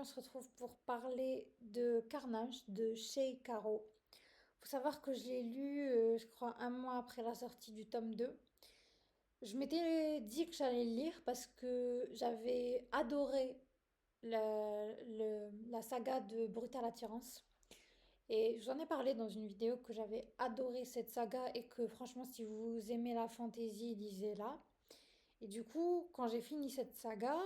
on se retrouve pour parler de Carnage de chez Caro. Faut savoir que je l'ai lu, je crois, un mois après la sortie du tome 2. Je m'étais dit que j'allais le lire parce que j'avais adoré la saga de Brutale Attirance. Et je vous en ai parlé dans une vidéo que j'avais adoré cette saga et que franchement, si vous aimez la fantasy, lisez-la. Et du coup, quand j'ai fini cette saga,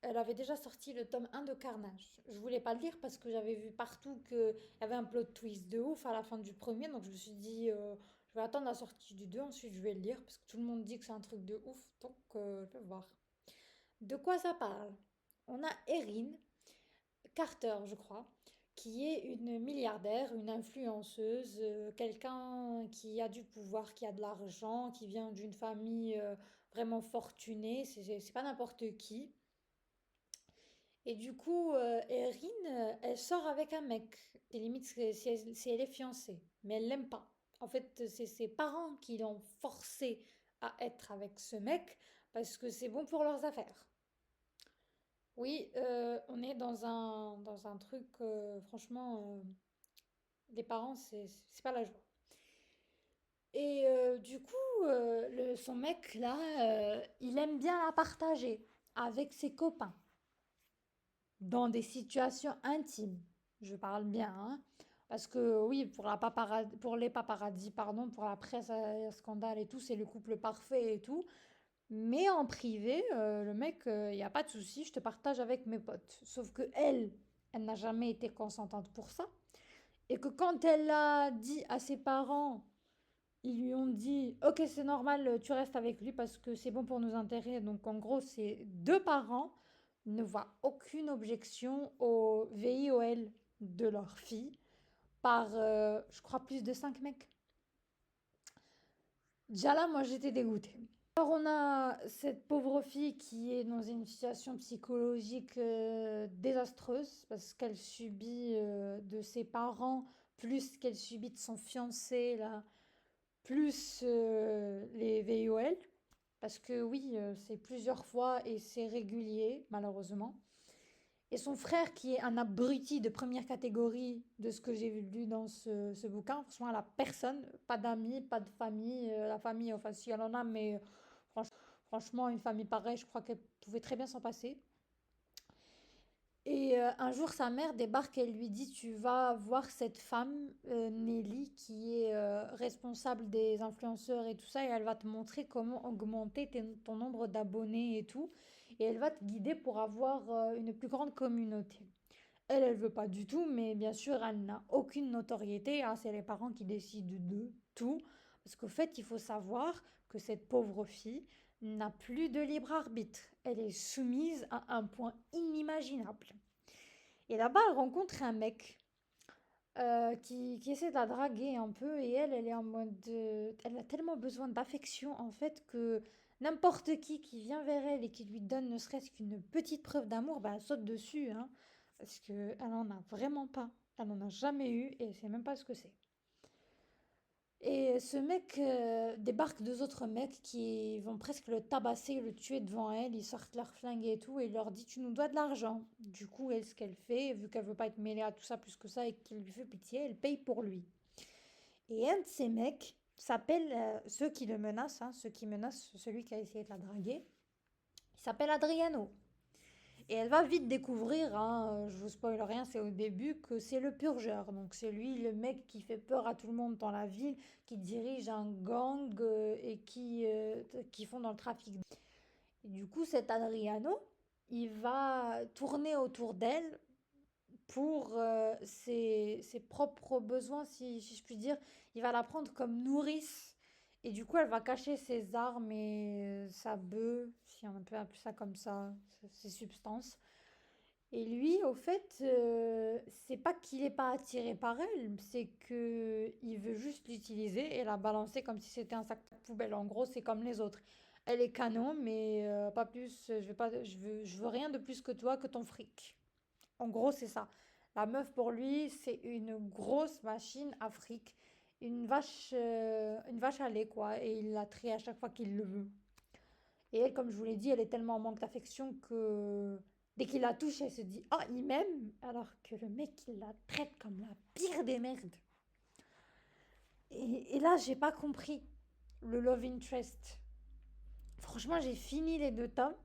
elle avait déjà sorti le tome 1 de Carnage. Je voulais pas le lire parce que j'avais vu partout qu'il y avait un plot twist de ouf à la fin du premier. Donc je me suis dit, je vais attendre la sortie du 2, ensuite je vais le lire parce que tout le monde dit que c'est un truc de ouf. Donc je vais voir. De quoi ça parle? On a Erin Carter, je crois, qui est une milliardaire, une influenceuse, quelqu'un qui a du pouvoir, qui a de l'argent, qui vient d'une famille vraiment fortunée, c'est pas n'importe qui. Et du coup, Erin, elle sort avec un mec. Et limite, si elle est fiancée, mais elle l'aime pas. En fait, c'est ses parents qui l'ont forcée à être avec ce mec parce que c'est bon pour leurs affaires. Oui, on est dans un truc, franchement, les parents, c'est pas la joie. Et du coup, son mec, là, il aime bien la partager avec ses copains, dans des situations intimes. Je parle bien, hein. Parce que oui, pour les paparazzis, pardon, pour la presse, scandale et tout, c'est le couple parfait et tout. Mais en privé, le mec, il n'y a pas de souci, je te partage avec mes potes. Sauf que elle n'a jamais été consentante pour ça. Et que quand elle a dit à ses parents, ils lui ont dit, ok, c'est normal, tu restes avec lui parce que c'est bon pour nos intérêts. Donc en gros, ses deux parents ne voient aucune objection au VIOL de leur fille par, je crois, plus de 5 mecs. Déjà là, moi, j'étais dégoûtée. Alors on a cette pauvre fille qui est dans une situation psychologique désastreuse parce qu'elle subit de ses parents, plus qu'elle subit de son fiancé, là, plus les VOL. Parce que oui, c'est plusieurs fois et c'est régulier, malheureusement. Et son frère, qui est un abruti de première catégorie de ce que j'ai lu dans ce bouquin, franchement, elle a personne, pas d'amis, pas de famille. La famille, enfin, si elle en a, mais franchement, une famille pareille, je crois qu'elle pouvait très bien s'en passer. Et un jour, sa mère débarque et elle lui dit, tu vas voir cette femme, Nelly, qui est responsable des influenceurs et tout ça, et elle va te montrer comment augmenter ton nombre d'abonnés et tout. Et elle va te guider pour avoir une plus grande communauté. Elle veut pas du tout, mais bien sûr, elle n'a aucune notoriété, hein, c'est les parents qui décident de tout. Parce qu'au fait, il faut savoir que cette pauvre fille n'a plus de libre arbitre. Elle est soumise à un point inimaginable. Et là-bas, elle rencontre un mec qui essaie de la draguer un peu, et elle est en mode... elle a tellement besoin d'affection, en fait, que n'importe qui vient vers elle et qui lui donne ne serait-ce qu'une petite preuve d'amour, bah, elle saute dessus, hein, parce qu'elle en a vraiment pas. Elle n'en a jamais eu et elle sait même pas ce que c'est. Et ce mec débarque deux autres mecs qui vont presque le tabasser, le tuer devant elle. Ils sortent leurs flingues et tout, et il leur dit, tu nous dois de l'argent. Du coup, elle, ce qu'elle fait, vu qu'elle veut pas être mêlée à tout ça plus que ça et qu'il lui fait pitié, elle paye pour lui. Et un de ces mecs s'appelle, ceux qui le menacent, hein, ceux qui menacent celui qui a essayé de la draguer, il s'appelle Adriano. Et elle va vite découvrir, hein, je vous spoil rien, c'est au début, que c'est le purgeur. Donc c'est lui, le mec qui fait peur à tout le monde dans la ville, qui dirige un gang et qui font dans le trafic. Et du coup, cet Adriano, il va tourner autour d'elle pour ses propres besoins, si je puis dire. Il va la prendre comme nourrice. Et du coup, elle va cacher ses armes et sa bœuf, si on peut appeler ça comme ça, ses substances. Et lui, au fait, c'est pas qu'il est pas attiré par elle, c'est que il veut juste l'utiliser et la balancer comme si c'était un sac de poubelle. En gros, c'est comme les autres. Elle est canon, mais pas plus. Je veux rien de plus que toi, que ton fric. En gros, c'est ça. La meuf pour lui, c'est une grosse machine à fric, une vache à lait quoi, et il la trie à chaque fois qu'il le veut. Et elle, comme je vous l'ai dit, elle est tellement en manque d'affection que Dès qu'il la touche, elle se dit oh, il m'aime, alors que le mec, il la traite comme la pire des merdes. Et là, j'ai pas compris le love interest. Franchement, j'ai fini les deux tomes,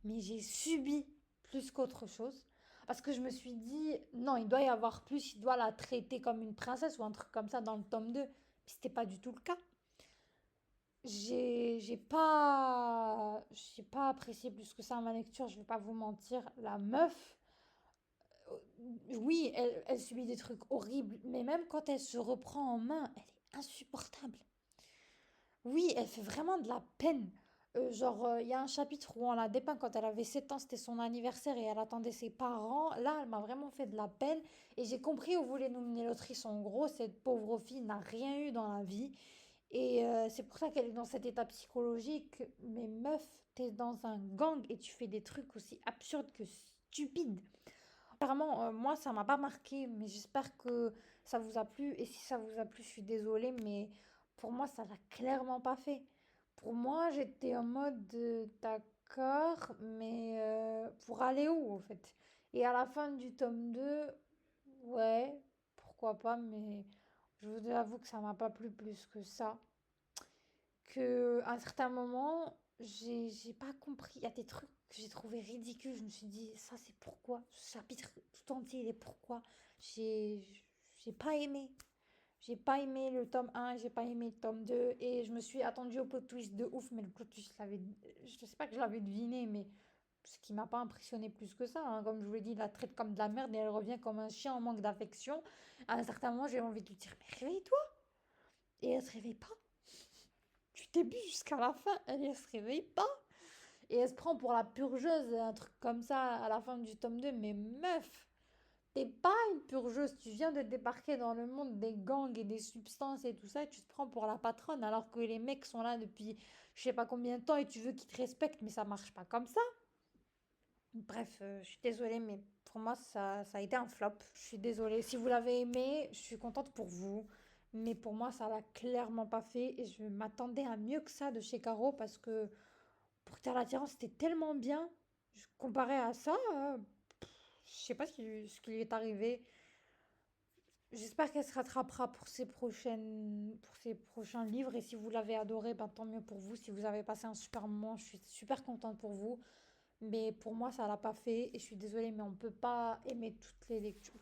mais j'ai subi plus qu'autre chose. Parce que je me suis dit, non, il doit y avoir plus, il doit la traiter comme une princesse ou un truc comme ça dans le tome 2. Puis c'était pas du tout le cas. J'ai pas apprécié plus que ça ma lecture, je vais pas vous mentir. La meuf, euh, oui, elle subit des trucs horribles, mais même quand elle se reprend en main, elle est insupportable. Oui, elle fait vraiment de la peine. Genre, il y a un chapitre où on la dépeint quand elle avait 7 ans, c'était son anniversaire et elle attendait ses parents. Là, elle m'a vraiment fait de la peine et j'ai compris où voulait nous mener l'autrice. En gros, cette pauvre fille n'a rien eu dans la vie et c'est pour ça qu'elle est dans cet état psychologique. Mais meuf, t'es dans un gang et tu fais des trucs aussi absurdes que stupides. Apparemment, moi, ça m'a pas marqué, mais j'espère que ça vous a plu. Et si ça vous a plu, je suis désolée, mais pour moi, ça l'a clairement pas fait. Pour moi, j'étais en mode d'accord, mais pour aller où, en fait? Et à la fin du tome 2, ouais, pourquoi pas, mais je vous avoue que ça m'a pas plu plus que ça. Que à un certain moment, j'ai pas compris. Il y a des trucs que j'ai trouvé ridicules. Je me suis dit, ça c'est pourquoi? Ce chapitre tout entier, il est pourquoi? J'ai j'ai pas aimé. J'ai pas aimé le tome 1, j'ai pas aimé le tome 2 et je me suis attendue au plot twist de ouf, mais le plot twist, je sais pas que je l'avais deviné, mais ce qui m'a pas impressionné plus que ça, hein. Comme je vous l'ai dit, il la traite comme de la merde et elle revient comme un chien en manque d'affection. À un certain moment, j'ai envie de lui dire, mais réveille-toi! Et elle se réveille pas. Du début jusqu'à la fin, elle se réveille pas. Et elle se prend pour la purgeuse, un truc comme ça à la fin du tome 2. Mais meuf, t'es pas une purgeuse. Tu viens de débarquer dans le monde des gangs et des substances et tout ça. Et tu te prends pour la patronne alors que les mecs sont là depuis je sais pas combien de temps et tu veux qu'ils te respectent. Mais ça marche pas comme ça. Bref, je suis désolée, mais pour moi, ça a été un flop. Je suis désolée. Si vous l'avez aimé, je suis contente pour vous. Mais pour moi, ça l'a clairement pas fait. Et je m'attendais à mieux que ça de chez Caro parce que pour Terre l'attirance, c'était tellement bien. Comparé à ça, je sais pas ce qui lui est arrivé. J'espère qu'elle se rattrapera pour ses prochains livres. Et si vous l'avez adoré, ben, tant mieux pour vous. Si vous avez passé un super moment, je suis super contente pour vous. Mais pour moi, ça l'a pas fait. Et je suis désolée, mais on peut pas aimer toutes les lectures,